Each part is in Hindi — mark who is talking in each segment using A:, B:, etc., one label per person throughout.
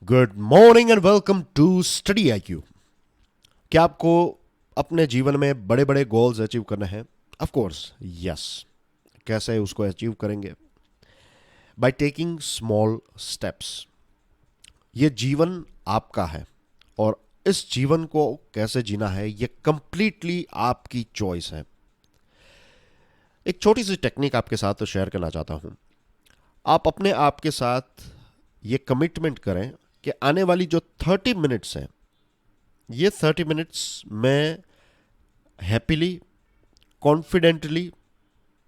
A: Good morning and welcome to study IQ. क्या आपको अपने जीवन में बड़े बड़े गोल्स अचीव करना है? Of course yes. कैसे उसको अचीव करेंगे? By taking small steps. ये जीवन आपका है और इस जीवन को कैसे जीना है ये कंप्लीटली आपकी चॉइस है। एक छोटी सी टेक्निक आपके साथ शेयर करना चाहता हूं। आप अपने आप के साथ ये कमिटमेंट करें कि आने वाली जो 30 मिनट्स हैं, ये 30 मिनट्स मैं हैप्पीली, कॉन्फिडेंटली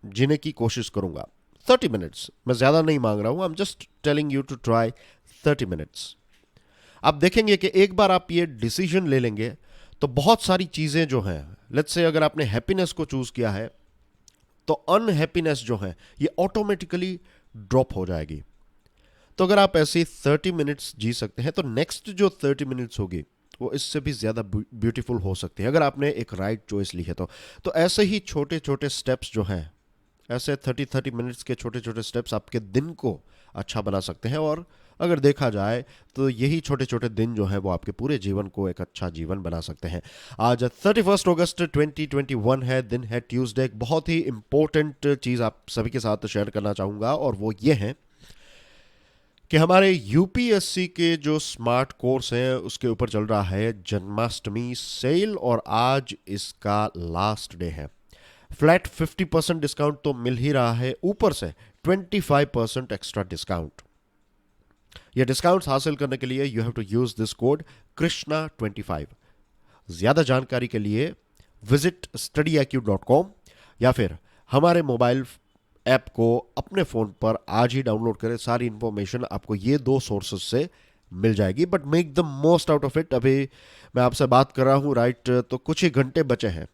A: जीने की कोशिश करूंगा। 30 मिनट्स, मैं ज़्यादा नहीं मांग रहा हूं। I am just telling you to try 30 minutes. आप देखेंगे कि एक बार आप ये डिसीजन ले लेंगे तो बहुत सारी चीज़ें जो हैं, लेट्स से अगर आपने हैप्पीनेस को चूज़ किया है तो अनहैप्पीनेस जो है ये ऑटोमेटिकली ड्रॉप हो जाएगी। तो अगर आप ऐसे 30 मिनट्स जी सकते हैं तो नेक्स्ट जो 30 मिनट्स होगी वो इससे भी ज़्यादा ब्यूटीफुल हो सकती है, अगर आपने एक राइट चॉइस ली है तो ऐसे ही छोटे छोटे स्टेप्स जो हैं, ऐसे 30 मिनट्स के छोटे छोटे स्टेप्स आपके दिन को अच्छा बना सकते हैं। और अगर देखा जाए तो यही छोटे छोटे दिन जो हैं वो आपके पूरे जीवन को एक अच्छा जीवन बना सकते हैं। आज 31 अगस्त 2021 है, दिन है ट्यूसडे। एक बहुत ही इंपॉर्टेंट चीज़ आप सभी के साथ शेयर करना चाहूँगा और वो ये है कि हमारे यूपीएससी के जो स्मार्ट कोर्स हैं उसके ऊपर चल रहा है जन्माष्टमी सेल और आज इसका लास्ट डे है। फ्लैट 50% डिस्काउंट तो मिल ही रहा है, ऊपर से 25% एक्स्ट्रा डिस्काउंट। ये डिस्काउंट्स हासिल करने के लिए you have to use this code Krishna. ज्यादा जानकारी के लिए विजिट studyIQ.com या फिर हमारे मोबाइल ऐप को अपने फ़ोन पर आज ही डाउनलोड करें। सारी इंफॉर्मेशन आपको ये दो सोर्सेज से मिल जाएगी, but make the most out of it. अभी मैं आपसे बात कर रहा हूँ राइट, तो कुछ ही घंटे बचे हैं,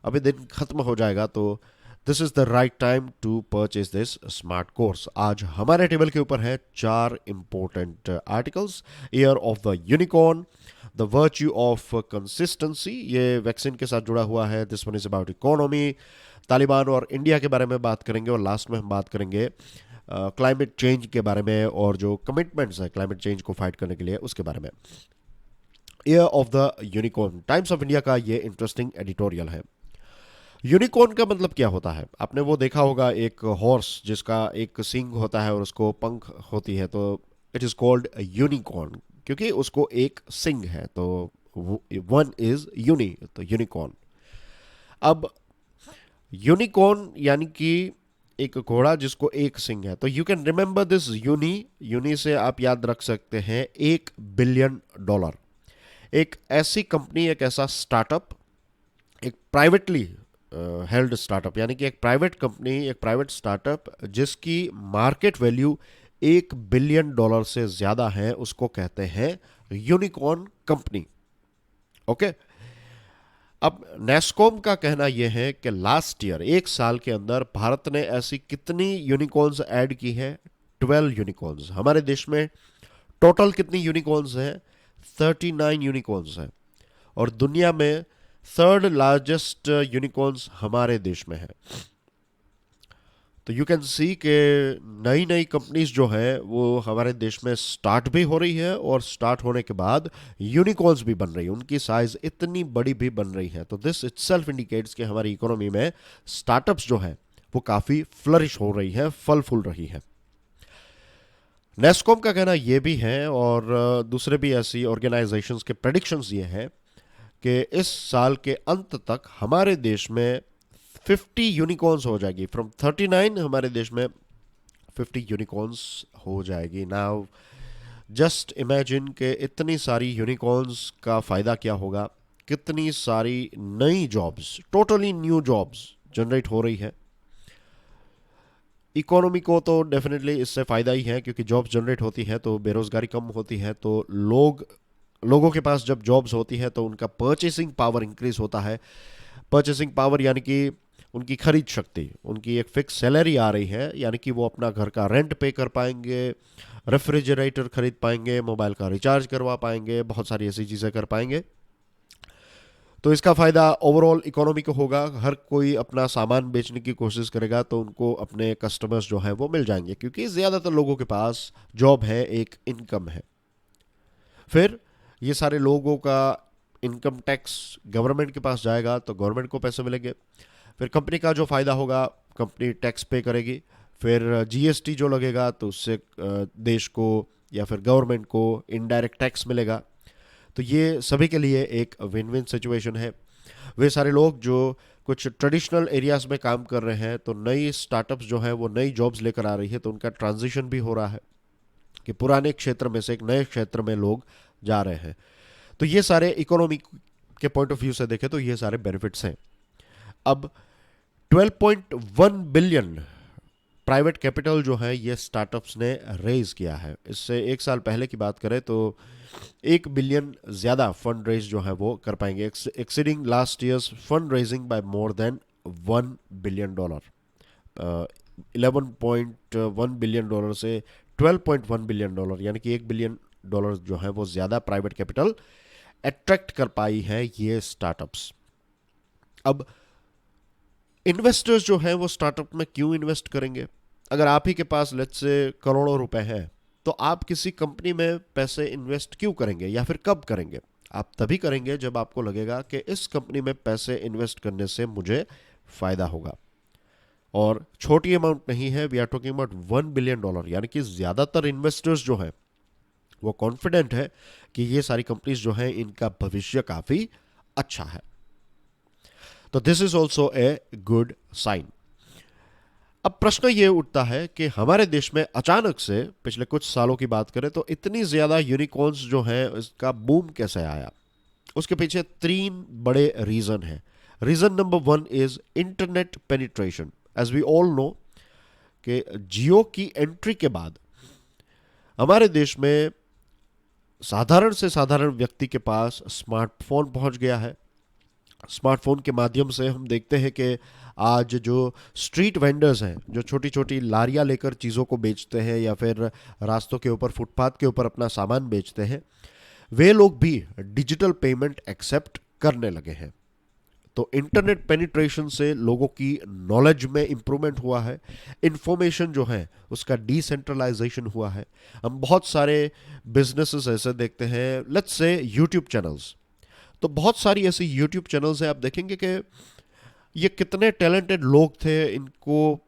A: अभी दिन खत्म हो जाएगा, तो this is the right time to purchase this smart course. आज हमारे टेबल के ऊपर है 4 important articles. Year of the unicorn, the virtue of consistency, ये वैक्सीन के साथ जुड़ा हुआ है। This one is about economy, Taliban और इंडिया के बारे में बात करेंगे और लास्ट में हम बात करेंगे क्लाइमेट चेंज के बारे में और जो कमिटमेंट्स है क्लाइमेट चेंज को फाइट करने के लिए उसके बारे में। Year of the unicorn, times of India का ये इंटरेस्टिंग एडिटोरियल है। यूनिकॉर्न का मतलब क्या होता है? आपने वो देखा होगा, एक हॉर्स जिसका एक सींग होता है और उसको पंख होती है, तो इट इज कॉल्ड यूनिकॉर्न क्योंकि उसको एक सिंग है, तो वन इज यूनी, तो यूनिकॉर्न। अब यूनिकॉर्न यानी कि एक घोड़ा जिसको एक सिंग है, तो you can remember this uni. Uni से आप याद रख सकते हैं $1 बिलियन। एक ऐसी कंपनी, एक ऐसा स्टार्टअप, एक प्राइवेटली हेल्ड स्टार्टअप, यानी कि एक प्राइवेट कंपनी, एक प्राइवेट स्टार्टअप जिसकी मार्केट वैल्यू $1 बिलियन से ज्यादा है, उसको कहते हैं यूनिकॉर्न कंपनी। ओके। अब नेस्कॉम का कहना यह है कि लास्ट ईयर, एक साल के अंदर, भारत ने ऐसी कितनी यूनिकॉर्न्स ऐड की है? 12 यूनिकॉर्न्स। हमारे देश में टोटल कितनी यूनिकॉर्न्स हैं? 39 यूनिकॉर्न्स हैं। और दुनिया में थर्ड लार्जेस्ट यूनिकॉर्न्स हमारे देश में है। तो यू कैन सी कि नई नई कंपनीज जो है वो हमारे देश में स्टार्ट भी हो रही है और स्टार्ट होने के बाद यूनिकॉर्न्स भी बन रही है, उनकी साइज इतनी बड़ी भी बन रही है। तो दिस इटसेल्फ इंडिकेट्स कि हमारी इकोनॉमी में स्टार्टअप्स जो है वो काफ़ी फ्लरिश हो रही है, फल फूल रही है। नेस्कॉम का कहना यह भी है और दूसरे भी ऐसी ऑर्गेनाइजेशंस के प्रेडिक्शंस ये हैं कि इस साल के अंत तक हमारे देश में 50 यूनिकॉर्न्स हो जाएगी। फ्रॉम 39 हमारे देश में 50 यूनिकॉर्न्स हो जाएगी। नाउ जस्ट इमेजिन कि इतनी सारी यूनिकॉर्न्स का फ़ायदा क्या होगा, कितनी सारी नई jobs, totally new jobs generate हो रही है। इकोनॉमी को तो डेफिनेटली इससे फ़ायदा ही है क्योंकि जॉब्स जनरेट होती है तो बेरोज़गारी कम होती है, तो लोगों के पास जब जॉब्स होती है तो उनका परचेसिंग पावर इंक्रीज होता है। परचेसिंग पावर यानी कि उनकी खरीद शक्ति, उनकी एक फिक्स सैलरी आ रही है, यानी कि वो अपना घर का रेंट पे कर पाएंगे, रेफ्रिजरेटर खरीद पाएंगे, मोबाइल का रिचार्ज करवा पाएंगे, बहुत सारी ऐसी चीज़ें कर पाएंगे। तो इसका फ़ायदा ओवरऑल इकोनॉमी को होगा। हर कोई अपना सामान बेचने की कोशिश करेगा तो उनको अपने कस्टमर्स जो हैं वो मिल जाएंगे क्योंकि ज़्यादातर लोगों के पास जॉब है, एक इनकम है। फिर ये सारे लोगों का इनकम टैक्स गवर्नमेंट के पास जाएगा तो गवर्नमेंट को पैसे मिलेंगे। फिर कंपनी का जो फ़ायदा होगा कंपनी टैक्स पे करेगी। फिर जीएसटी जो लगेगा तो उससे देश को या फिर गवर्नमेंट को इनडायरेक्ट टैक्स मिलेगा। तो ये सभी के लिए एक विन विन सिचुएशन है। वे सारे लोग जो कुछ ट्रेडिशनल एरियाज में काम कर रहे हैं तो नई स्टार्टअप्स जो हैं वो नई जॉब्स लेकर आ रही है, तो उनका ट्रांजिशन भी हो रहा है कि पुराने क्षेत्र में से एक नए क्षेत्र में लोग जा रहे हैं। तो ये सारे इकोनॉमी के पॉइंट ऑफ व्यू से देखें तो ये सारे बेनिफिट्स हैं। अब 12.1 बिलियन प्राइवेट कैपिटल जो है ये स्टार्टअप्स ने रेज किया है। इससे एक साल पहले की बात करें तो 1 बिलियन ज़्यादा फंड रेज जो है वो कर पाएंगे, exceeding last year's fundraising by more than $1 billion. 11.1 billion dollar से $12.1 बिलियन यानी कि $1 बिलियन जो है वो ज़्यादा प्राइवेट कैपिटल अट्रैक्ट कर पाई है ये स्टार्टअप्स। अब इन्वेस्टर्स जो हैं वो स्टार्टअप में क्यों इन्वेस्ट करेंगे? अगर आप ही के पास लेट्स से करोड़ों रुपए हैं तो आप किसी कंपनी में पैसे इन्वेस्ट क्यों करेंगे या फिर कब करेंगे? आप तभी करेंगे जब आपको लगेगा कि इस कंपनी में पैसे इन्वेस्ट करने से मुझे फायदा होगा। और छोटी अमाउंट नहीं है, we are talking about $1 billion, यानी कि ज्यादातर इन्वेस्टर्स जो हैं वो कॉन्फिडेंट है कि ये सारी कंपनीज जो हैं इनका भविष्य काफी अच्छा है। तो this is also a good sign. अब प्रश्न ये उठता है कि हमारे देश में अचानक से पिछले कुछ सालों की बात करें तो इतनी ज्यादा यूनिकॉर्न्स जो हैं इसका बूम कैसे आया? उसके पीछे 3 बड़े रीजन हैं। Reason number 1 is internet penetration. As we all know कि जियो की एंट्री के बाद हमारे देश में साधारण से साधारण व्यक्ति के पास स्मार्टफोन पहुंच गया है। स्मार्टफोन के माध्यम से हम देखते हैं कि आज जो स्ट्रीट वेंडर्स हैं, जो छोटी छोटी लारियां लेकर चीज़ों को बेचते हैं या फिर रास्तों के ऊपर फुटपाथ के ऊपर अपना सामान बेचते हैं, वे लोग भी डिजिटल पेमेंट एक्सेप्ट करने लगे हैं। तो इंटरनेट पेनिट्रेशन से लोगों की नॉलेज में इंप्रूवमेंट हुआ है, इंफॉर्मेशन जो है उसका डिसेंट्रलाइजेशन हुआ है। हम बहुत सारे बिजनेसेस ऐसे देखते हैं, लेट्स से यूट्यूब चैनल्स। तो बहुत सारी ऐसी यूट्यूब चैनल्स हैं, आप देखेंगे कि ये कितने टैलेंटेड लोग थे, इनको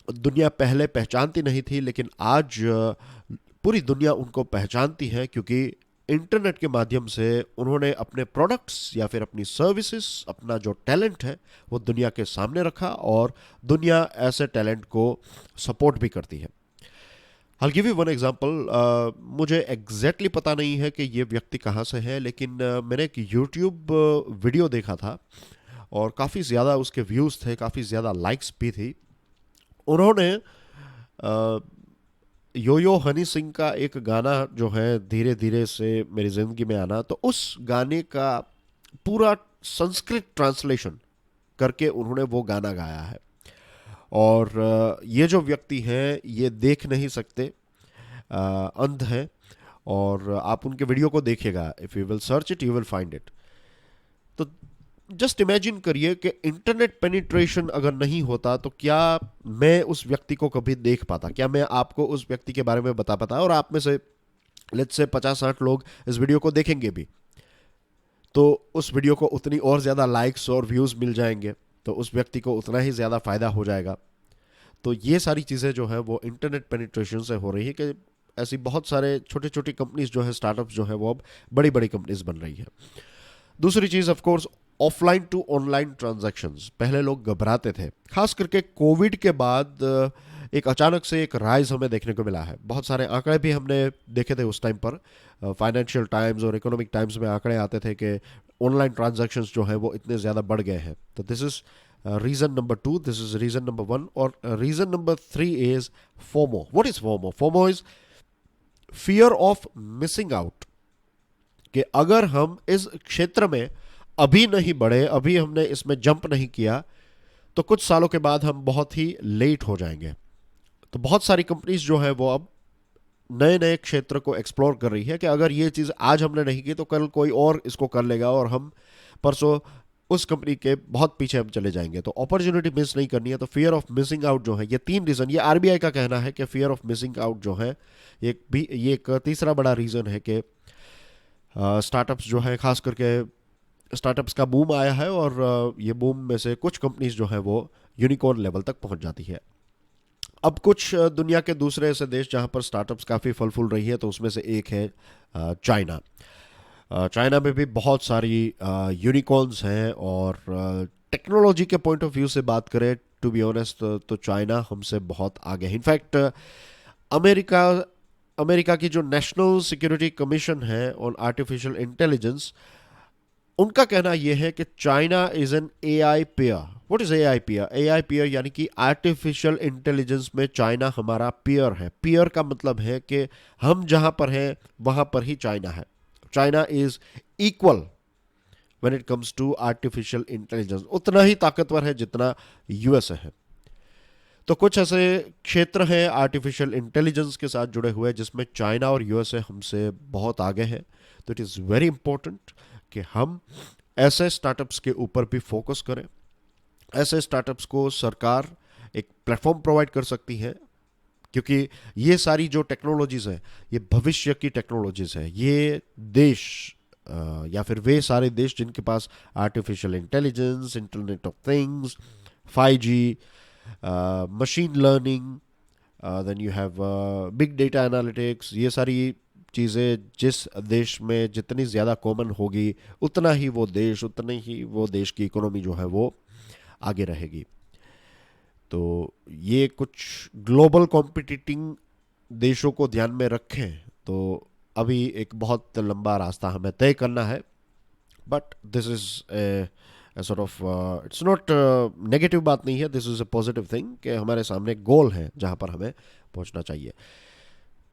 A: दुनिया पहले पहचानती नहीं थी, लेकिन आज पूरी दुनिया उनको पहचानती है क्योंकि इंटरनेट के माध्यम से उन्होंने अपने प्रोडक्ट्स या फिर अपनी सर्विसेज, अपना जो टैलेंट है वो दुनिया के सामने रखा और दुनिया ऐसे टैलेंट को सपोर्ट भी करती है। I'll give you one example। मुझे एग्जैक्टली पता नहीं है कि ये व्यक्ति कहाँ से है, लेकिन मैंने एक यूट्यूब वीडियो देखा था और काफ़ी ज़्यादा उसके व्यूज़ थे, काफ़ी ज़्यादा लाइक्स भी थी। उन्होंने यो यो हनी सिंह का एक गाना जो है धीरे धीरे से मेरी ज़िंदगी में आना, तो उस गाने का पूरा संस्कृत ट्रांसलेशन करके उन्होंने वो गाना गाया है। और ये जो व्यक्ति हैं ये देख नहीं सकते, अंध हैं, और आप उनके वीडियो को देखिएगा, if you will search it you will find it. तो जस्ट इमेजिन करिए कि इंटरनेट पेनिट्रेशन अगर नहीं होता तो क्या मैं उस व्यक्ति को कभी देख पाता, क्या मैं आपको उस व्यक्ति के बारे में बता पाता, और आप में से लेट्स से 50-60 लोग इस वीडियो को देखेंगे भी तो उस वीडियो को उतनी और ज़्यादा लाइक्स और व्यूज़ मिल जाएंगे, तो उस व्यक्ति को उतना ही ज़्यादा फ़ायदा हो जाएगा। तो ये सारी चीज़ें जो हैं वो इंटरनेट पेनिट्रेशन से हो रही है कि ऐसी बहुत सारे छोटी छोटी कंपनीज जो है, स्टार्टअप्स जो है वो अब बड़ी बड़ी कंपनीज बन रही है। दूसरी चीज़ of course offline to online transactions. पहले लोग घबराते थे, खास करके कोविड के बाद एक अचानक से एक राइज हमें देखने को मिला है। बहुत सारे आंकड़े भी हमने देखे थे उस टाइम पर, फाइनेंशियल टाइम्स और इकोनॉमिक टाइम्स में आंकड़े आते थे कि ऑनलाइन ट्रांजैक्शंस जो है वो इतने ज़्यादा बढ़ गए हैं। तो this is reason number 2, this is reason number 1। और reason number 3 is FOMO. What is FOMO? FOMO is fear of missing out, कि अगर हम इस क्षेत्र में अभी नहीं बढ़े, अभी हमने इसमें जंप नहीं किया, तो कुछ सालों के बाद हम बहुत ही लेट हो जाएंगे। तो बहुत सारी कंपनीज जो है वो अब नए नए क्षेत्र को एक्सप्लोर कर रही है कि अगर ये चीज़ आज हमने नहीं की तो कल कोई और इसको कर लेगा और हम परसों उस कंपनी के बहुत पीछे हम चले जाएंगे। तो अपॉर्चुनिटी मिस नहीं करनी है। तो फियर ऑफ मिसिंग आउट जो है, ये 3 रीज़न, ये आरबीआई का कहना है कि फियर ऑफ मिसिंग आउट जो है ये एक तीसरा बड़ा रीज़न है कि स्टार्टअप्स जो है, खास करके स्टार्टअप्स का बूम आया है, और ये बूम में से कुछ कंपनीज जो है वो यूनिकॉर्न लेवल तक पहुंच जाती है। अब कुछ दुनिया के दूसरे ऐसे देश जहां पर स्टार्टअप्स काफ़ी फल फूल रही है, तो उसमें से एक है चाइना। चाइना में भी बहुत सारी यूनिकॉर्न्स हैं, और टेक्नोलॉजी के पॉइंट ऑफ व्यू से बात करें, टू बी ऑनेस्ट, तो चाइना हमसे बहुत आगे है। इनफैक्ट अमेरिका अमेरिका की जो नेशनल सिक्योरिटी कमीशन है ऑन आर्टिफिशियल इंटेलिजेंस, उनका कहना यह है कि China is an AI pair. What is AI pair? AI pair यानी कि आर्टिफिशियल इंटेलिजेंस में चाइना हमारा पेयर है। पेयर का मतलब है कि हम जहां पर हैं वहां पर ही चाइना है। China is equal when it comes to artificial intelligence, उतना ही ताकतवर है जितना यूएसए है। तो कुछ ऐसे क्षेत्र हैं आर्टिफिशियल इंटेलिजेंस के साथ जुड़े हुए जिसमें चाइना और यूएसए हमसे बहुत आगे हैं। तो इट इज़ वेरी इंपॉर्टेंट कि हम ऐसे स्टार्टअप्स के ऊपर भी फोकस करें। ऐसे स्टार्टअप्स को सरकार एक प्लेटफॉर्म प्रोवाइड कर सकती है, क्योंकि ये सारी जो टेक्नोलॉजीज हैं ये भविष्य की टेक्नोलॉजीज हैं। ये देश या फिर वे सारे देश जिनके पास artificial intelligence, internet of things, 5G, machine learning, then you have big data analytics, ये सारी चीज़ें जिस देश में जितनी ज़्यादा कॉमन होगी, उतना ही वो देश की इकोनॉमी जो है वो आगे रहेगी। तो ये कुछ ग्लोबल कॉम्पिटिटिंग देशों को ध्यान में रखें तो अभी एक बहुत लंबा रास्ता हमें तय करना है। But this is sort of, it's not negative बात नहीं है, this is a positive thing कि हमारे सामने गोल है जहां पर हमें पहुंचना चाहिए।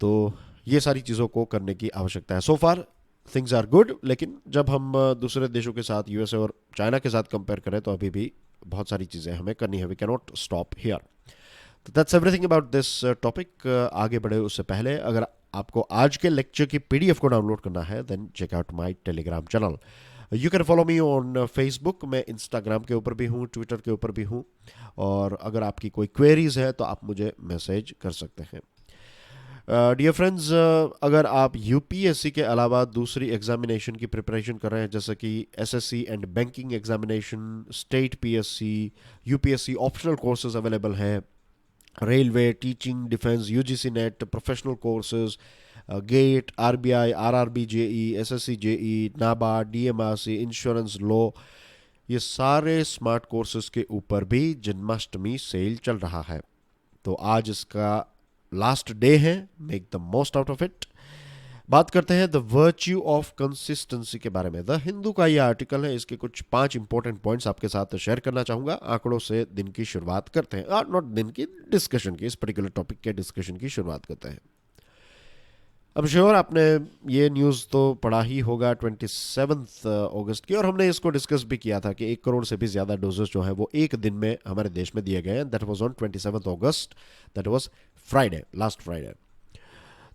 A: तो ये सारी चीज़ों को करने की आवश्यकता है। सो फार थिंग्स आर गुड, लेकिन जब हम दूसरे देशों के साथ, यूएसए और चाइना के साथ कंपेयर करें, तो अभी भी बहुत सारी चीज़ें हमें करनी है। We can not stop here. तो that's everything about this topic. आगे बढ़े उससे पहले, अगर आपको आज के लेक्चर की पीडीएफ को डाउनलोड करना है, then check out my Telegram channel. You can follow me on Facebook, मैं इंस्टाग्राम के ऊपर भी हूँ, ट्विटर के ऊपर भी हूँ, और अगर आपकी कोई क्वेरीज है तो आप मुझे मैसेज कर सकते हैं। डियर फ्रेंड्स, अगर आप यूपीएससी के अलावा दूसरी एग्जामिनेशन की प्रिपरेशन कर रहे हैं, जैसे कि SSC and banking examination, state PSC, UPSC optional courses available हैं, railway, teaching, defence, UGC NET, professional courses, GATE, RBI, RRB JE, SSC JE, नाबा, डीएमआरसी, इंश्योरेंस, लॉ, ये सारे स्मार्ट कोर्सेज के ऊपर भी जन्माष्टमी सेल चल रहा है। तो आज इसका लास्ट डे है, make the most out of it. बात करते हैं द वर्च्यू ऑफ कंसिस्टेंसी के बारे में। द हिंदू का ये आर्टिकल है, इसके कुछ 5 इंपॉर्टेंट पॉइंट्स आपके साथ शेयर करना चाहूंगा। आंकड़ों से दिन की शुरुआत करते हैं, नॉट दिन की, डिस्कशन की, इस पर्टिकुलर टॉपिक के डिस्कशन की शुरुआत करते हैं। अब श्योर आपने ये न्यूज़ तो पढ़ा ही होगा 27 अगस्त की, और हमने इसको डिस्कस भी किया था कि 1 करोड़ से भी ज़्यादा डोजेस जो है वो एक दिन में हमारे देश में दिए गए हैं। That was on 27 August, that was Friday, last Friday.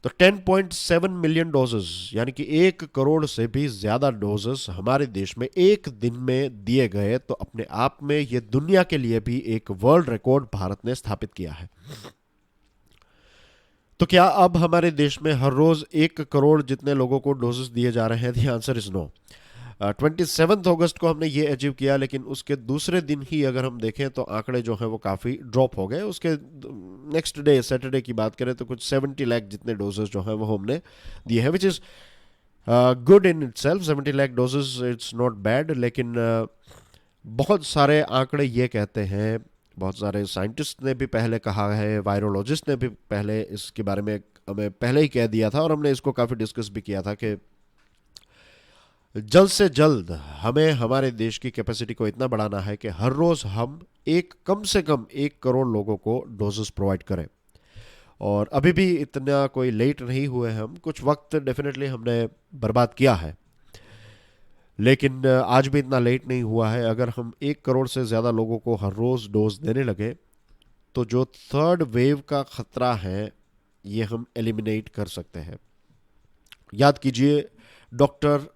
A: तो 10.7 मिलियन डोजेस, यानी कि 1 करोड़ से भी ज़्यादा डोजेस हमारे देश में एक दिन में दिए गए। तो अपने आप में ये दुनिया के लिए भी एक वर्ल्ड रिकॉर्ड भारत ने स्थापित किया है। तो क्या अब हमारे देश में हर रोज 1 करोड़ जितने लोगों को डोजेस दिए जा रहे हैं? The answer is no. 27 अगस्त को हमने ये अचीव किया, लेकिन उसके दूसरे दिन ही अगर हम देखें तो आंकड़े जो हैं वो काफ़ी ड्रॉप हो गए। उसके नेक्स्ट डे, सैटरडे की बात करें तो कुछ 70 लाख जितने डोजेस जो हैं वो हमने दिए हैं, which is good in itself. 70 lakh doses, it's not bad. लेकिन बहुत सारे आंकड़े ये कहते हैं, बहुत सारे साइंटिस्ट ने भी पहले कहा है, वायरोलॉजिस्ट ने भी पहले इसके बारे में हमें पहले ही कह दिया था, और हमने इसको काफ़ी डिस्कस भी किया था कि जल्द से जल्द हमें हमारे देश की कैपेसिटी को इतना बढ़ाना है कि हर रोज़ हम कम से कम 1 करोड़ लोगों को डोजेस प्रोवाइड करें। और अभी भी इतना कोई लेट नहीं हुए हम, कुछ वक्त डेफिनेटली हमने बर्बाद किया है, लेकिन आज भी इतना लेट नहीं हुआ है। अगर हम 1 करोड़ से ज़्यादा लोगों को हर रोज़ डोज देने लगे तो जो थर्ड वेव का खतरा है ये हम एलिमिनेट कर सकते हैं। याद कीजिए डॉक्टर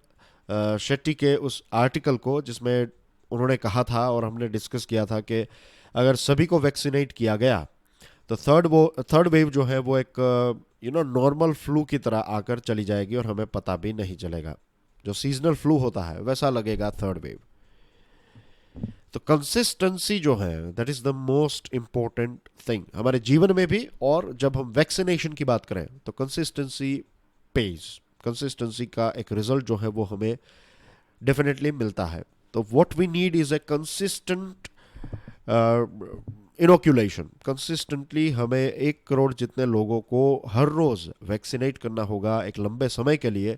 A: शेट्टी के उस आर्टिकल को, जिसमें उन्होंने कहा था और हमने डिस्कस किया था कि अगर सभी को वैक्सीनेट किया गया तो थर्ड वेव जो है वो एक नॉर्मल फ्लू की तरह आकर चली जाएगी और हमें पता भी नहीं चलेगा। जो सीजनल फ्लू होता है वैसा लगेगा थर्ड वेव। तो कंसिस्टेंसी जो है that is the most important thing हमारे जीवन में भी, और जब हम वैक्सीनेशन की बात करें तो कंसिस्टेंसी पेज, कंसिस्टेंसी का एक रिजल्ट जो है वो हमें डेफिनेटली मिलता है। तो what we need is a consistent inoculation. Consistently हमें 1 करोड़ जितने लोगों को हर रोज वैक्सीनेट करना होगा एक लंबे समय के लिए,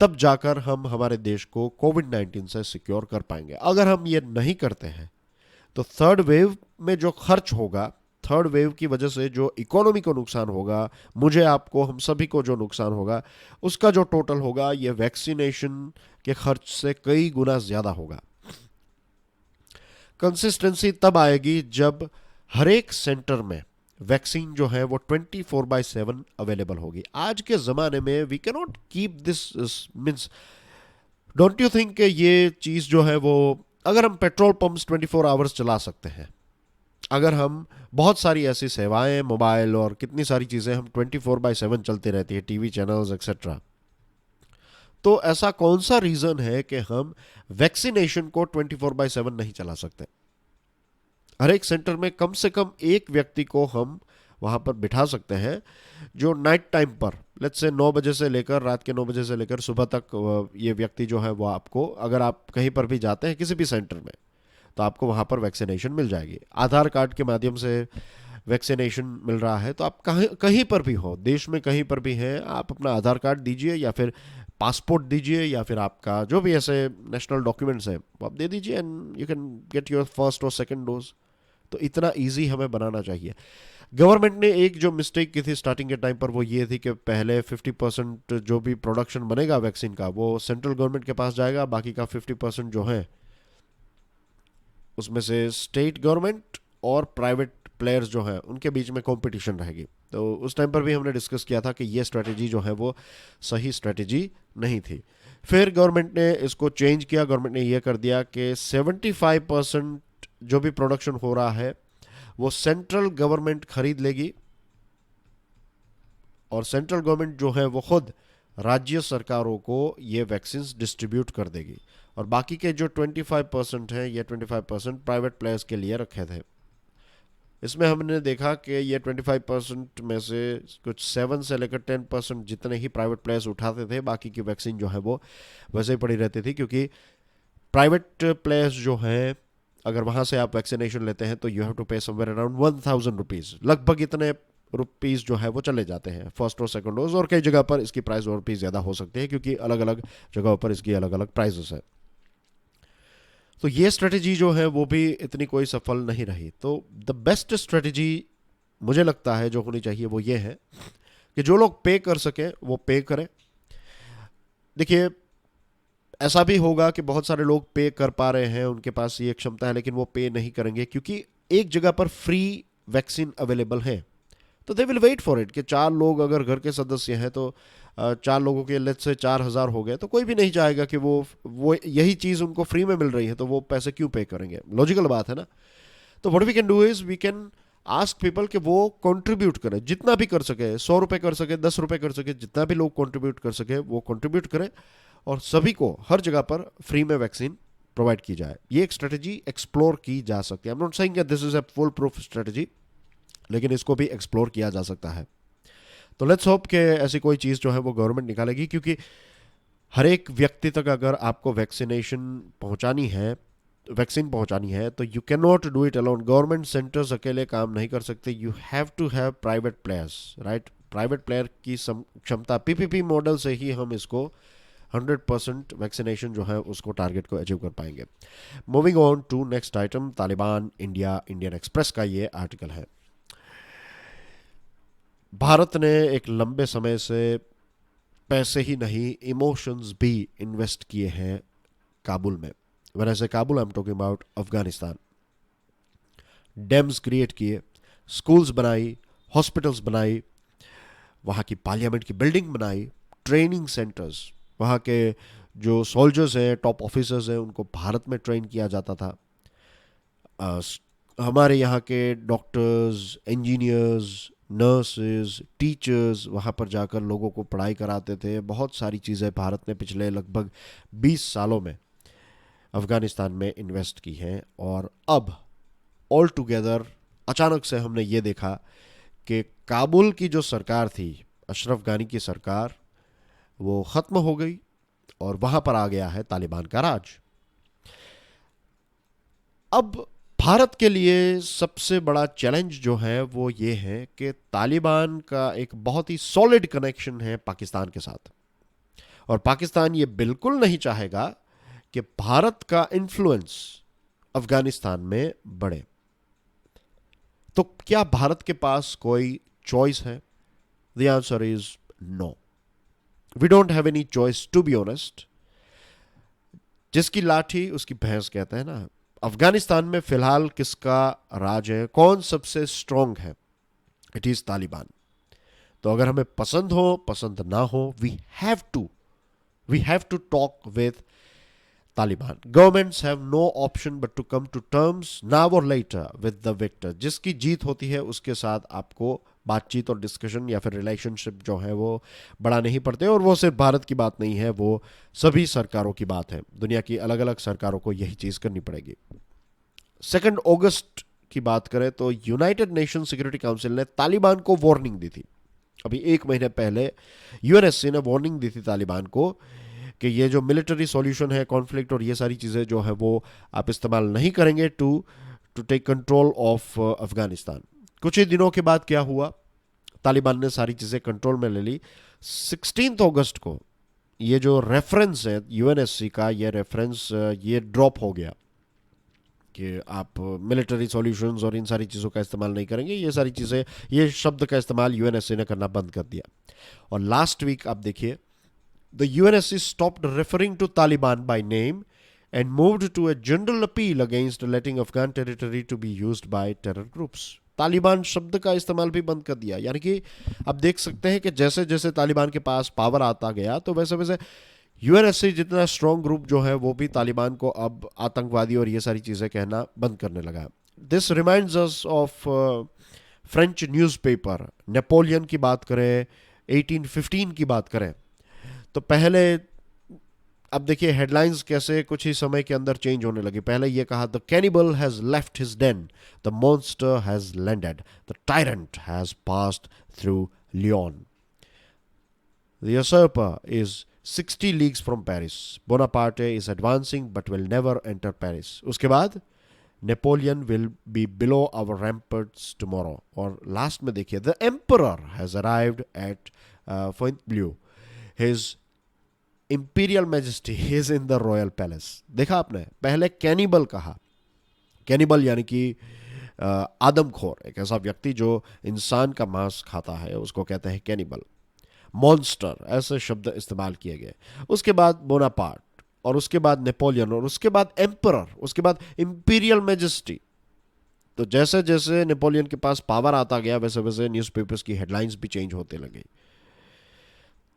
A: तब जाकर हम हमारे देश को कोविड-19 से सिक्योर कर पाएंगे। अगर हम ये नहीं करते हैं तो थर्ड वेव में जो खर्च होगा, थर्ड वेव की वजह से जो इकोनॉमी को नुकसान होगा, मुझे, आपको, हम सभी को जो नुकसान होगा, उसका जो टोटल होगा ये वैक्सीनेशन के खर्च से कई गुना ज्यादा होगा। कंसिस्टेंसी तब आएगी जब हर एक सेंटर में वैक्सीन जो है वो 24/7 अवेलेबल होगी। आज के ज़माने में we can not keep this means, don't you think ये चीज़ जो है वो, अगर हम पेट्रोल पंप्स 24 आवर्स चला सकते हैं, अगर हम बहुत सारी ऐसी सेवाएं, मोबाइल और कितनी सारी चीज़ें हम 24/7 चलती रहती है, टीवी चैनल्स एक्सेट्रा, तो ऐसा कौन सा रीज़न है कि हम वैक्सीनेशन को 24/7 नहीं चला सकते? हर एक सेंटर में कम से कम एक व्यक्ति को हम वहां पर बिठा सकते हैं जो नाइट टाइम पर, लेट्स से 9 बजे से लेकर, रात के 9 बजे से लेकर सुबह तक, ये व्यक्ति जो है वो आपको, अगर आप कहीं पर भी जाते हैं किसी भी सेंटर में, तो आपको वहां पर वैक्सीनेशन मिल जाएगी। आधार कार्ड के माध्यम से वैक्सीनेशन मिल रहा है, तो आप कहीं कहीं पर भी हो, देश में कहीं पर भी हैं, आप अपना आधार कार्ड दीजिए या फिर पासपोर्ट दीजिए या फिर आपका जो भी ऐसे नेशनल डॉक्यूमेंट्स हैं वो आप दे दीजिए, and you can get your first और सेकेंड डोज। तो इतना इजी हमें बनाना चाहिए। गवर्नमेंट ने एक जो मिस्टेक की थी स्टार्टिंग के टाइम पर वो ये थी कि पहले 50% जो भी प्रोडक्शन बनेगा वैक्सीन का वो सेंट्रल गवर्नमेंट के पास जाएगा, बाकी का 50% जो है उसमें से स्टेट गवर्नमेंट और प्राइवेट प्लेयर्स जो हैं उनके बीच में कंपटीशन रहेगी। तो उस टाइम पर भी हमने डिस्कस किया था कि ये स्ट्रेटेजी जो है वो सही स्ट्रेटेजी नहीं थी। फिर गवर्नमेंट ने इसको चेंज किया, गवर्नमेंट ने ये कर दिया कि 75% जो भी प्रोडक्शन हो रहा है वो सेंट्रल गवर्नमेंट खरीद लेगी, और सेंट्रल गवर्नमेंट जो है वो खुद राज्य सरकारों को ये वैक्सीन डिस्ट्रीब्यूट कर देगी, और बाकी के जो 25% हैं ये 25% प्राइवेट प्लेयर्स के लिए रखे थे। इसमें हमने देखा कि ये 25% में से कुछ 7 से लेकर 10% जितने ही प्राइवेट प्लेयर्स उठाते थे, बाकी की वैक्सीन जो है वो वैसे ही पड़ी रहती थी, क्योंकि प्राइवेट प्लेयर्स जो हैं अगर वहां से आप वैक्सीनेशन लेते हैं तो यू हैव टू पे समवेयर अराउंड 1000 रुपीज, लगभग इतने रुपीज जो है वो चले जाते हैं फर्स्ट और सेकंड डोज, और कई जगह पर इसकी प्राइस और भी ज्यादा हो सकती है क्योंकि अलग अलग जगहों पर इसकी अलग अलग प्राइसेस है। तो ये स्ट्रेटेजी जो है वो भी इतनी कोई सफल नहीं रही। तो द बेस्ट स्ट्रेटेजी मुझे लगता है जो होनी चाहिए वो ये है कि जो लोग पे कर सके वो पे करें। देखिए, ऐसा भी होगा कि बहुत सारे लोग पे कर पा रहे हैं, उनके पास ये क्षमता है, लेकिन वो पे नहीं करेंगे क्योंकि एक जगह पर फ्री वैक्सीन अवेलेबल है, तो they will wait for it. कि 4 लोग अगर घर के सदस्य हैं तो 4 लोगों के लेट्स से 4000 हो गए, तो कोई भी नहीं चाहेगा कि वो यही चीज़ उनको फ्री में मिल रही है तो वो पैसे क्यों पे करेंगे। लॉजिकल बात है ना। तो what we can do is we can ask people कि वो कंट्रीब्यूट करें, जितना भी कर सके, 100 रुपये कर सके, 10 रुपये कर सके, जितना भी लोग कंट्रीब्यूट कर सके वो कंट्रीब्यूट करें, और सभी को हर जगह पर फ्री में वैक्सीन प्रोवाइड की जाए। ये एक स्ट्रेटेजी एक्सप्लोर की जा सकती है। I am not saying this is a full proof strategy, लेकिन इसको भी एक्सप्लोर किया जा सकता है। तो लेट्स होप कि ऐसी कोई चीज़ जो है वो गवर्नमेंट निकालेगी, क्योंकि हर एक व्यक्ति तक अगर आपको वैक्सीन पहुंचानी है तो you can not do it alone. Government centres अकेले काम नहीं कर सकते, you have to have private players, right. Private player की क्षमता, पीपीपी मॉडल से ही हम इसको 100% वैक्सीनेशन जो है उसको टारगेट को अचीव कर पाएंगे। Moving on to next item, Taliban India, Indian Express का ये आर्टिकल है। भारत ने एक लंबे समय से पैसे ही नहीं इमोशंस भी इन्वेस्ट किए हैं काबुल में। व्हेन आई से Kabul I am talking about Afghanistan. Dams create किए, स्कूल्स बनाई, हॉस्पिटल्स बनाई, वहाँ की पार्लियामेंट की बिल्डिंग बनाई, ट्रेनिंग सेंटर्स, वहाँ के जो सोल्जर्स हैं, टॉप ऑफिसर्स हैं, उनको भारत में ट्रेन किया जाता था। हमारे यहाँ के डॉक्टर्स, इंजीनियर्स, नर्सेज, टीचर्स वहाँ पर जाकर लोगों को पढ़ाई कराते थे। बहुत सारी चीज़ें भारत ने पिछले लगभग 20 सालों में अफ़गानिस्तान में इन्वेस्ट की हैं। और अब ऑल टुगेदर अचानक से हमने ये देखा कि काबुल की जो सरकार थी, अशरफ गानी की सरकार, वो ख़त्म हो गई और वहाँ पर आ गया है तालिबान का राज। अब भारत के लिए सबसे बड़ा चैलेंज जो है वो ये है कि तालिबान का एक बहुत ही सॉलिड कनेक्शन है पाकिस्तान के साथ, और पाकिस्तान ये बिल्कुल नहीं चाहेगा कि भारत का इन्फ्लुएंस अफगानिस्तान में बढ़े। तो क्या भारत के पास कोई चॉइस है? The answer is no, we don't have any choice to be honest. जिसकी लाठी उसकी भैंस कहते हैं ना। अफगानिस्तान में फिलहाल किसका राज है, कौन सबसे स्ट्रांग है? It is Taliban. तो अगर हमें पसंद हो पसंद ना हो, we have to talk with Taliban. Governments have no option but to come to terms now or later with the victor. जिसकी जीत होती है उसके साथ आपको बातचीत और डिस्कशन या फिर रिलेशनशिप जो है वो बढ़ाने ही पड़ते हैं। और वो सिर्फ भारत की बात नहीं है, वो सभी सरकारों की बात है। दुनिया की अलग अलग सरकारों को यही चीज़ करनी पड़ेगी। 2 अगस्त की बात करें तो यूनाइटेड नेशन सिक्योरिटी काउंसिल ने तालिबान को वार्निंग दी थी। अभी 1 महीने पहले यूएनएससी ने वार्निंग दी थी तालिबान को कि ये जो मिलिट्री सॉल्यूशन है कॉन्फ्लिक्ट और ये सारी चीज़ें जो है वो आप इस्तेमाल नहीं करेंगे to take control of Afghanistan. कुछ ही दिनों के बाद क्या हुआ, तालिबान ने सारी चीज़ें कंट्रोल में ले ली। 16 अगस्त को ये जो रेफरेंस है यूएनएससी का, ये रेफरेंस ये ड्रॉप हो गया कि आप मिलिट्री सॉल्यूशंस और इन सारी चीज़ों का इस्तेमाल नहीं करेंगे। ये सारी चीज़ें, ये शब्द का इस्तेमाल यूएनएससी ने करना बंद कर दिया। और लास्ट वीक आप देखिए, the UNSC stopped referring to Taliban by name and moved to a general appeal against letting Afghan territory to be used by terror groups. Taliban शब्द का इस्तेमाल भी बंद कर दिया। यानी कि अब देख सकते हैं कि जैसे जैसे तालिबान के पास पावर आता गया तो वैसे वैसे यूएनएससी जितना स्ट्रॉन्ग ग्रुप जो है वो भी तालिबान को अब आतंकवादी और ये सारी चीज़ें कहना बंद करने लगा। This reminds us of French newspaper. Napoleon की बात करें, 1815 की बात करें, तो पहले अब देखिए हेडलाइंस कैसे कुछ ही समय के अंदर चेंज होने लगी। पहले ये कहा, the cannibal has left his den, the monster has landed, the tyrant has passed through Lyon, the usurper is 60 leagues from Paris, Bonaparte is advancing but will never enter Paris. उसके बाद Napoleon will be below our ramparts tomorrow. और लास्ट में देखिए, the emperor has arrived at Fontainebleau, his imperial majesty is in the royal palace. देखा आपने, पहले कैनिबल कहा। कैनिबल यानी कि आदमखोर, एक ऐसा व्यक्ति जो इंसान का मांस खाता है उसको कहते हैं कैनिबल। मॉन्स्टर, ऐसे शब्द इस्तेमाल किए गए। उसके बाद बोनापार्ट, और उसके बाद नेपोलियन, और उसके बाद एम्परर, उसके बाद इंपीरियल मैजेस्टी। तो जैसे जैसे नेपोलियन के पास पावर आता गया वैसे वैसे न्यूज़पेपर्स की हेडलाइंस भी चेंज होते लगे।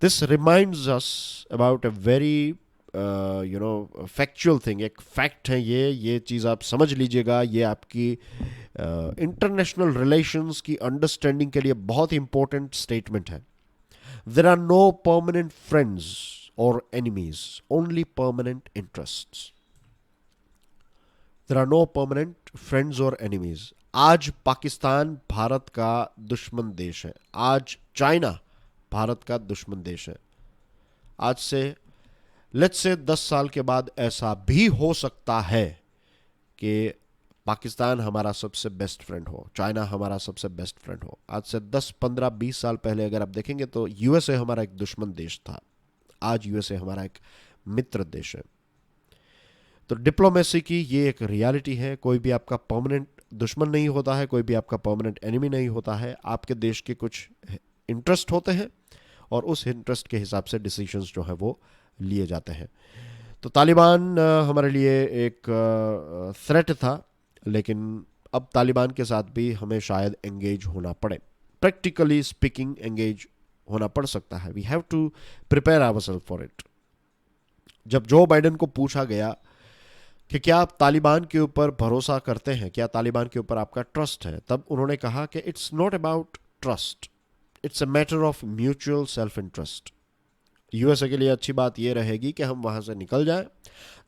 A: This reminds us about a very factual thing. एक फैक्ट है ये चीज़ आप समझ लीजिएगा। ये आपकी इंटरनेशनल रिलेशंस की अंडरस्टैंडिंग के लिए बहुत ही इंपॉर्टेंट स्टेटमेंट है। There are no permanent friends or enemies, only permanent interests. There are no permanent friends or enemies. आज पाकिस्तान भारत का दुश्मन देश है। आज चाइना भारत का दुश्मन देश है। आज से लेट्स से 10 साल के बाद ऐसा भी हो सकता है कि पाकिस्तान हमारा सबसे बेस्ट फ्रेंड हो, चाइना हमारा सबसे बेस्ट फ्रेंड हो। आज से 10, 15, 20 साल पहले अगर आप देखेंगे तो यूएसए हमारा एक दुश्मन देश था, आज यूएसए हमारा एक मित्र देश है। तो डिप्लोमेसी की ये एक रियलिटी है। कोई भी आपका परमानेंट दुश्मन नहीं होता है, कोई भी आपका परमानेंट एनिमी नहीं होता है। आपके देश के कुछ इंटरेस्ट होते हैं और उस इंटरेस्ट के हिसाब से डिसीजंस जो है वो लिए जाते हैं। तो तालिबान हमारे लिए एक थ्रेट था, लेकिन अब तालिबान के साथ भी हमें शायद एंगेज होना पड़े। प्रैक्टिकली स्पीकिंग एंगेज होना पड़ सकता है। We have to prepare ourself for it. जब जो बाइडेन को पूछा गया कि क्या आप तालिबान के ऊपर भरोसा करते हैं, क्या तालिबान के ऊपर आपका ट्रस्ट है, तब उन्होंने कहा कि it's not about trust, it's a matter of mutual self interest. USA के लिए अच्छी बात यह रहेगी कि हम वहाँ से निकल जाएं,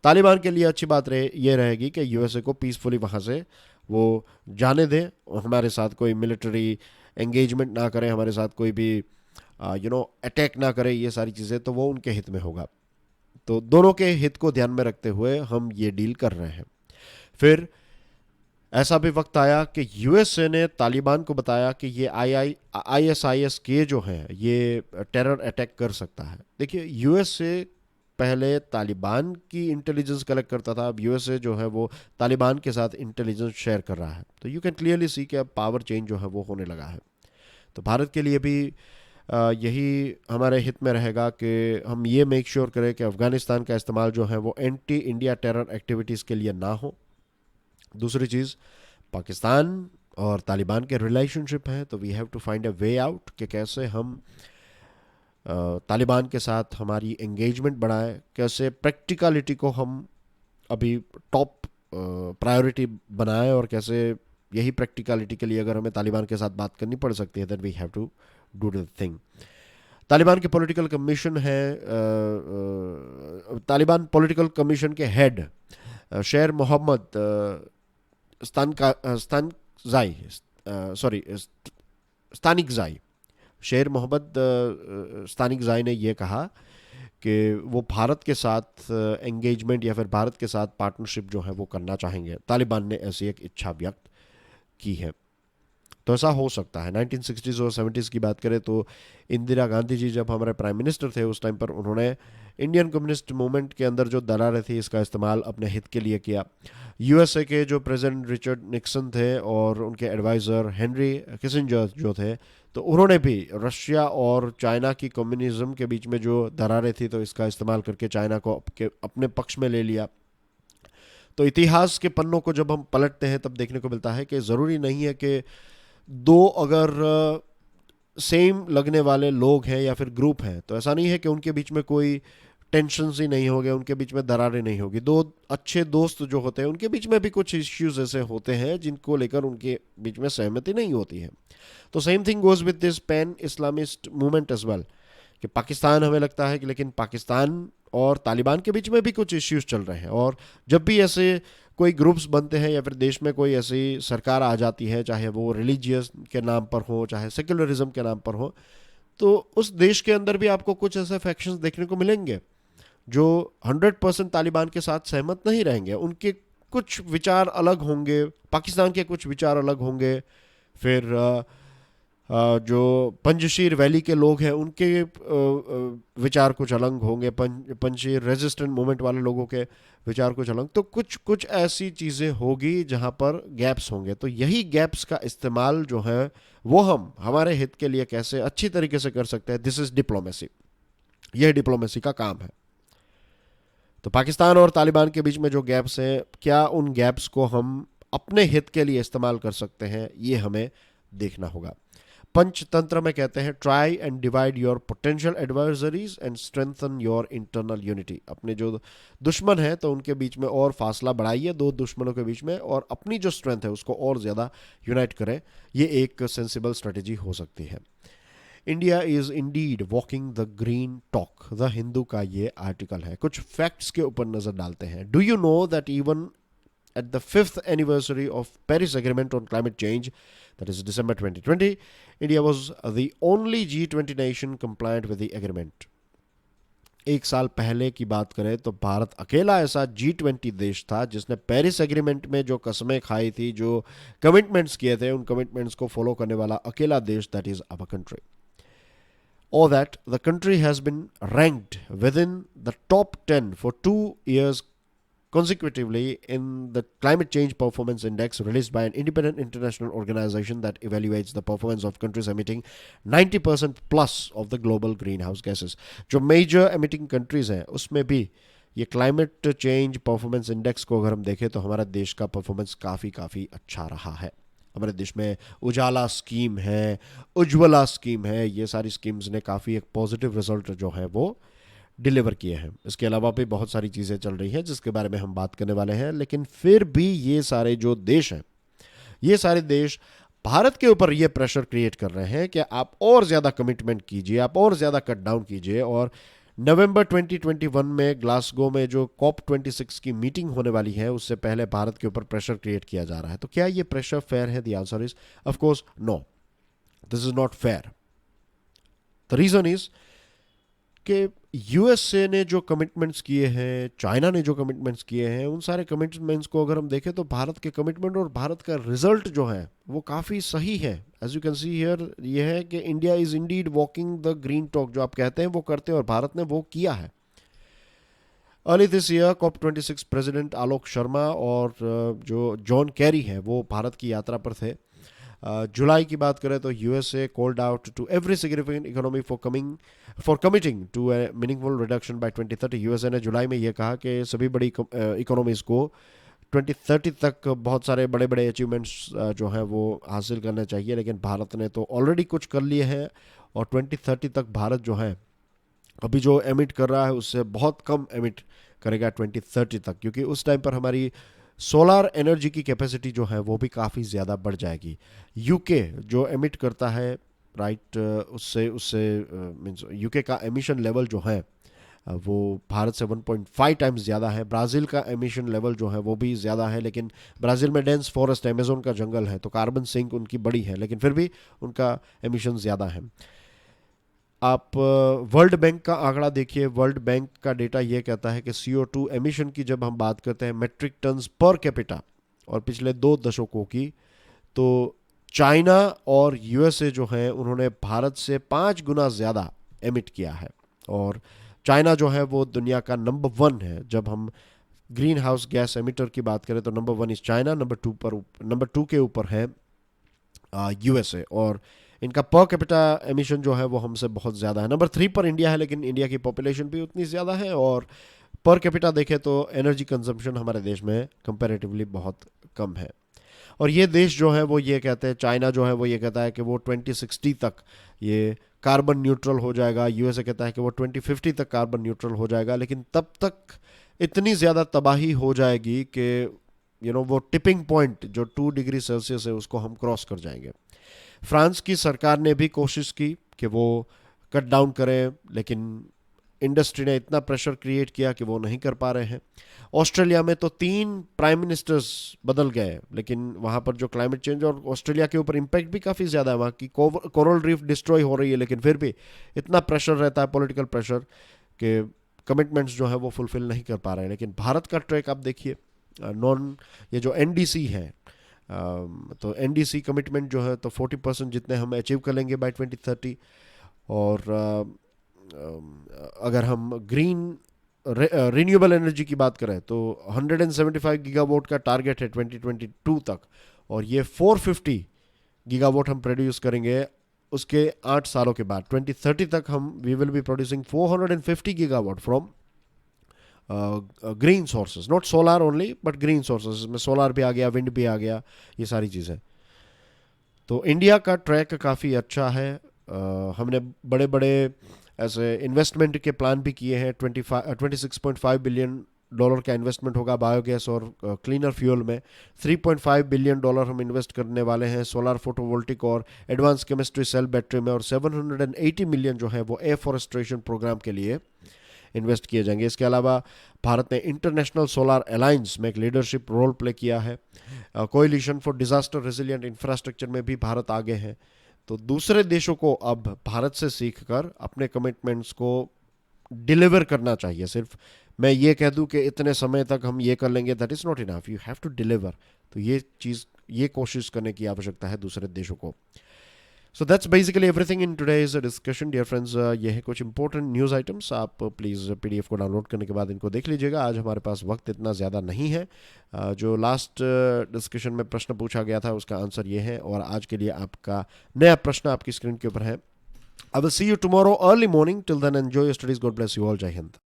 A: तालिबान के लिए अच्छी बात ये रहेगी कि यूएसए को पीसफुली वहाँ से वो जाने दें, हमारे साथ कोई मिलिट्री एंगेजमेंट ना करें, हमारे साथ कोई भी अटैक ना करें, ये सारी चीज़ें तो वो उनके हित में होगा। तो दोनों के हित को ध्यान में रखते हुए हम ये डील कर रहे हैं। फिर ऐसा भी वक्त आया कि यूएसए ने तालिबान को बताया कि ये आईएसआईएस के जो हैं ये टेरर अटैक कर सकता है। देखिए, यूएसए पहले तालिबान की इंटेलिजेंस कलेक्ट करता था, अब यूएसए जो है वो तालिबान के साथ इंटेलिजेंस शेयर कर रहा है। तो यू कैन क्लियरली सी कि अब पावर चेंज जो है वो होने लगा है। तो भारत के लिए भी यही हमारे हित में रहेगा कि हम ये मेक श्योर करें कि अफ़गानिस्तान का इस्तेमाल जो है वो एंटी इंडिया टेरर एक्टिविटीज़ के लिए ना हो। दूसरी चीज़, पाकिस्तान और तालिबान के रिलेशनशिप है, तो we have to find a way out कि कैसे हम तालिबान के साथ हमारी एंगेजमेंट बढ़ाएं, कैसे प्रैक्टिकलिटी को हम अभी टॉप प्रायोरिटी बनाएं, और कैसे यही प्रैक्टिकलिटी के लिए अगर हमें तालिबान के साथ बात करनी पड़ सकती है, then we have to do the thing. Taliban के पॉलिटिकल कमीशन है, तालिबान पॉलिटिकल कमीशन के हेड शेर मोहम्मद स्तानिकजाई, शेर मोहम्मद स्तानिकजाई ने यह कहा कि वो भारत के साथ एंगेजमेंट या फिर भारत के साथ पार्टनरशिप जो है वो करना चाहेंगे। तालिबान ने ऐसी एक इच्छा व्यक्त की है। तो ऐसा हो सकता है। 1960s और 70s की बात करें तो इंदिरा गांधी जी जब हमारे प्राइम मिनिस्टर थे, उस टाइम पर उन्होंने इंडियन कम्युनिस्ट मूवमेंट के अंदर जो दरारें थी इसका इस्तेमाल अपने हित के लिए किया। यूएसए के जो प्रेसिडेंट रिचर्ड निक्सन थे और उनके एडवाइज़र हेनरी किसिंजर जो थे, तो उन्होंने भी रशिया और चाइना की कम्युनिज्म के बीच में जो दरारें थी तो इसका इस्तेमाल करके चाइना को अपने पक्ष में ले लिया। तो इतिहास के पन्नों को जब हम पलटते हैं तब देखने को मिलता है कि ज़रूरी नहीं है कि दो अगर सेम लगने वाले लोग हैं या फिर ग्रुप हैं तो ऐसा नहीं है कि उनके बीच में कोई टेंशन ही नहीं होंगे, उनके बीच में दरारें नहीं होगी। दो अच्छे दोस्त जो होते हैं उनके बीच में भी कुछ इश्यूज ऐसे होते हैं जिनको लेकर उनके बीच में सहमति नहीं होती है। तो same thing goes with this pan Islamist movement as well, कि पाकिस्तान हमें लगता है कि लेकिन पाकिस्तान और तालिबान के बीच में भी कुछ इश्यूज चल रहे हैं, और जब भी ऐसे कोई ग्रुप्स बनते हैं या फिर देश में कोई ऐसी सरकार आ जाती है, चाहे वो रिलीजियस के नाम पर हो चाहे सेक्युलरिज्म के नाम पर हो, तो उस देश के अंदर भी आपको कुछ ऐसे फैक्शंस देखने को मिलेंगे जो 100% तालिबान के साथ सहमत नहीं रहेंगे। उनके कुछ विचार अलग होंगे, पाकिस्तान के कुछ विचार अलग होंगे, फिर जो पंजशीर वैली के लोग हैं उनके विचार कुछ अलग होंगे, पंजशीर रेजिस्टेंट मूवमेंट वाले लोगों के विचार कुछ अलग। तो कुछ कुछ ऐसी चीज़ें होगी जहाँ पर गैप्स होंगे। तो यही गैप्स का इस्तेमाल जो है वो हम हमारे हित के लिए कैसे अच्छी तरीके से कर सकते हैं, दिस इज़ डिप्लोमेसी। यह डिप्लोमेसी का काम है। तो पाकिस्तान और तालिबान के बीच में जो गैप्स हैं, क्या उन गैप्स को हम अपने हित के लिए इस्तेमाल कर सकते हैं, ये हमें देखना होगा। पंचतंत्र में कहते हैं try and divide your potential adversaries and strengthen your internal unity. अपने जो दुश्मन हैं तो उनके बीच में और फासला बढ़ाइए, दो दुश्मनों के बीच में, और अपनी जो स्ट्रेंथ है उसको और ज़्यादा यूनाइट करें। ये एक सेंसिबल स्ट्रेटेजी हो सकती है। India is indeed walking the green talk, the Hindu का ये आर्टिकल है। कुछ फैक्ट्स के ऊपर नजर डालते हैं। Do you know that even at the 5th anniversary of Paris Agreement on Climate Change, that is December 2020, India was the only G20 nation compliant with the agreement. एक साल पहले की बात करें तो भारत अकेला ऐसा G20 देश था जिसने पेरिस एग्रीमेंट में जो कस्में खाई थी, जो कमिटमेंट्स किए थे, उन कमिटमेंट्स को फॉलो करने वाला अकेला देश, that is our country. Or that the country has been ranked within the top 10 for 2 years consecutively in the Climate Change Performance Index released by an independent international organization that evaluates the performance of countries emitting 90% plus of the global greenhouse gases. जो major emitting countries हैं उसमें भी ये Climate Change Performance Index को अगर हम देखें तो हमारा देश का परफॉर्मेंस काफ़ी अच्छा रहा है। हमारे देश में उजाला स्कीम है, उज्ज्वला स्कीम है, ये सारी स्कीम्स ने काफ़ी एक पॉजिटिव रिजल्ट जो है वो डिलीवर किए हैं। इसके अलावा भी बहुत सारी चीज़ें चल रही हैं जिसके बारे में हम बात करने वाले हैं। लेकिन फिर भी ये सारे जो देश हैं, ये सारे देश भारत के ऊपर ये प्रेशर क्रिएट कर रहे हैं कि आप और ज़्यादा कमिटमेंट कीजिए, आप और ज़्यादा कट डाउन कीजिए। और नवंबर 2021 में ग्लासगो में जो कॉप 26 की मीटिंग होने वाली है, उससे पहले भारत के ऊपर प्रेशर क्रिएट किया जा रहा है। तो क्या ये प्रेशर फेयर है? The answer is of course no, this is not fair. The reason is कि यूएसए ने जो कमिटमेंट्स किए हैं, चाइना ने जो कमिटमेंट्स किए हैं, उन सारे कमिटमेंट्स को अगर हम देखें तो भारत के कमिटमेंट और भारत का रिजल्ट जो है वो काफ़ी सही है। As you can see here, ये है कि India is indeed walking the green talk, जो आप कहते हैं वो करते हैं, और भारत ने वो किया है। Early this year COP 26 president Alok Sharma और जो जॉन कैरी है वो भारत की यात्रा पर थे। जुलाई की बात करें तो USA called out to every significant economy for committing to a meaningful reduction by 2030। USA ने जुलाई में यह कहा कि सभी बड़ी इकोनॉमीज को 2030 तक बहुत सारे बड़े बड़े अचीवमेंट्स जो हैं वो हासिल करने चाहिए, लेकिन भारत ने तो ऑलरेडी कुछ कर लिए हैं। और 2030 तक भारत जो है अभी जो एमिट कर रहा है उससे बहुत कम एमिट करेगा 2030 तक, क्योंकि उस टाइम पर हमारी सोलार एनर्जी की कैपेसिटी जो है वो भी काफ़ी ज़्यादा बढ़ जाएगी। यूके जो एमिट करता है, राइट, उससे उससे मीन्स यूके का एमिशन लेवल जो है वो भारत से 1.5 टाइम्स ज़्यादा है। ब्राज़ील का एमिशन लेवल जो है वो भी ज़्यादा है, लेकिन ब्राज़ील में डेंस फॉरेस्ट, अमेजोन का जंगल है, तो कार्बन सिंक उनकी बड़ी है, लेकिन फिर भी उनका एमिशन ज़्यादा है। आप वर्ल्ड बैंक का आंकड़ा देखिए। वर्ल्ड बैंक का डेटा ये कहता है कि CO2 एमिशन की जब हम बात करते हैं मेट्रिक टन्स पर कैपिटा और पिछले 2 दशकों की, तो चाइना और यूएसए जो है उन्होंने भारत से 5 गुना ज़्यादा एमिट किया है। और चाइना जो है वो दुनिया का नंबर 1 है। जब हम ग्रीन हाउस गैस एमिटर की बात करें तो नंबर 1 इज चाइना, नंबर 2 के ऊपर है यूएसए, और इनका पर कैपिटा एमिशन जो है वो हमसे बहुत ज़्यादा है। नंबर 3 पर इंडिया है, लेकिन इंडिया की पॉपुलेशन भी उतनी ज़्यादा है, और पर कैपिटा देखें तो एनर्जी कंजम्पशन हमारे देश में कंपैरेटिवली बहुत कम है। और ये देश जो है वो ये कहते हैं, चाइना जो है वो ये कहता है कि वो 2060 तक ये कार्बन न्यूट्रल हो जाएगा, यूएसए कहता है कि वो 2050 तक कार्बन न्यूट्रल हो जाएगा, लेकिन तब तक इतनी ज़्यादा तबाही हो जाएगी कि वो टिपिंग पॉइंट जो 2 डिग्री सेल्सियस है उसको हम क्रॉस कर जाएंगे। फ्रांस की सरकार ने भी कोशिश की कि वो कट डाउन करें, लेकिन इंडस्ट्री ने इतना प्रेशर क्रिएट किया कि वो नहीं कर पा रहे हैं। ऑस्ट्रेलिया में तो 3 प्राइम मिनिस्टर्स बदल गए, लेकिन वहाँ पर जो क्लाइमेट चेंज और ऑस्ट्रेलिया के ऊपर इम्पैक्ट भी काफ़ी ज़्यादा है, वहाँ की कोरल रीफ डिस्ट्रॉय हो रही है, लेकिन फिर भी इतना प्रेशर रहता है, पॉलिटिकल प्रेशर, कि कमिटमेंट्स जो है वो फुलफिल नहीं कर पा रहे हैं। लेकिन भारत का ट्रैक आप देखिए, ये जो NDC है, तो NDC कमिटमेंट जो है तो 40% जितने हम अचीव कर लेंगे बाय 2030। और अगर हम ग्रीन रिन्यूएबल एनर्जी की बात करें तो 175 गीगावाट का टारगेट है 2022 तक, और ये 450 गीगावाट हम प्रोड्यूस करेंगे उसके 8 सालों के बाद। 2030 तक हम we will be producing 450 gigawatt from green sources, not solar only but green sources, में सोलार भी आ गया, विंड भी आ गया, ये सारी चीज़ें। तो इंडिया का ट्रैक काफ़ी अच्छा है। हमने बड़े बड़े ऐसे इन्वेस्टमेंट के प्लान भी किए हैं। 26.5 बिलियन डॉलर का इन्वेस्टमेंट होगा बायोगैस और क्लीनर फ्यूल में। 3.5 बिलियन डॉलर हम इन्वेस्ट करने वाले हैं सोलार फोटोवोल्टिक और एडवांस केमिस्ट्री सेल बैटरी में, और 780 मिलियन जो है वो एफॉरेस्ट्रेशन प्रोग्राम के लिए इन्वेस्ट किए जाएंगे। इसके अलावा भारत ने इंटरनेशनल सोलार अलायंस में एक लीडरशिप रोल प्ले किया है। Coalition for disaster resilient infrastructure में भी भारत आगे है। तो दूसरे देशों को अब भारत से सीखकर अपने कमिटमेंट्स को डिलीवर करना चाहिए। सिर्फ मैं ये कह दूं कि इतने समय तक हम ये कर लेंगे, that is not enough, you have to deliver. तो ये कोशिश करने की आवश्यकता है दूसरे देशों को। So that's basically everything in today's discussion dear friends. ये है कुछ इंपॉर्टेंट न्यूज़ आइटम्स, आप प्लीज़ PDF को डाउनलोड करने के बाद इनको देख लीजिएगा। आज हमारे पास वक्त इतना ज़्यादा नहीं है। जो लास्ट डिस्कशन में प्रश्न पूछा गया था उसका आंसर ये है, और आज के लिए आपका नया प्रश्न आपकी स्क्रीन के ऊपर है। I will see you tomorrow early morning, till then enjoy your studies, God bless you all, जय हिंद।